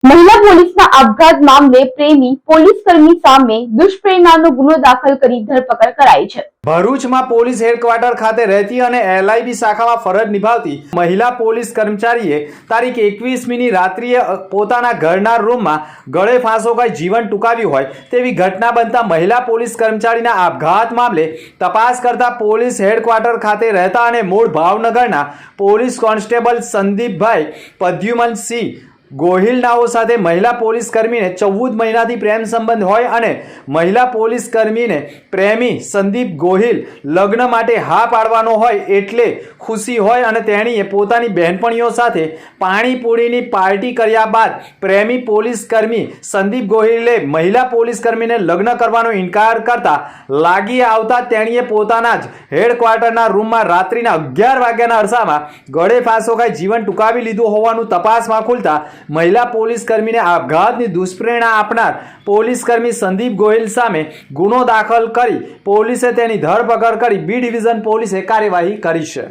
મહિલા પોલીસના આપઘાત મામલે પ્રેમી પોલીસકર્મી સામે દુષ્પ્રેરણાનો ગુનો દાખલ કરી ધરપકડ કરાઈ છે। ભરૂચમાં પોલીસ હેડક્વાર્ટર ખાતે રહેતી અને LIB શાખામાં ફરજ નિભાવતી મહિલા પોલીસ કર્મચારીએ તારીખ 21મીની રાત્રિએ પોતાના ઘરના રૂમમાં ગળે ફાંસો ખાઈ જીવન ટૂંકાવ્યું હોય તેવી ઘટના બનતા મહિલા પોલીસ કર્મચારીના આપઘાત મામલે તપાસ કરતા પોલીસ હેડક્વાર્ટર ખાતે રહેતા અને મૂળ ભાવનગરના પોલીસ કોન્સ્ટેબલ સંદીપભાઈ પદ્યુમનસિંહ ગોહિલનાઓ સાથે મહિલા પોલીસ કર્મીને 14 મહિનાથી પ્રેમ સંબંધ હોય અને મહિલા પોલીસ કર્મીને પ્રેમી સંદીપ ગોહિલ લગ્ન માટે હા પાડવાનો હોય એટલે ખુશી હોય અને તેણીએ પોતાની બહેનપણીઓ સાથે પાણીપુરીની પાર્ટી કર્યા બાદ પ્રેમી પોલીસ કર્મી સંદીપ ગોહિલે મહિલા પોલીસ કર્મીને લગ્ન કરવાનો ઇનકાર કરતા લાગી આવતા તેણીએ પોતાના જ હેડક્વાર્ટરના રૂમમાં રાત્રિના 11 વાગ્યાના અરસામાં ગળે ફાંસો ખાઈ જીવન ટૂંકાવી લીધું હોવાનું તપાસમાં ખુલતા મહિલા પોલીસ કર્મીને આપઘાતની દુષ્પ્રેરણા આપનાર પોલીસ કર્મી સંદીપ ગોહિલ સામે ગુનો દાખલ કરી પોલીસે તેની ધરપકડ કરી B ડિવિઝન પોલીસે કાર્યવાહી કરી છે।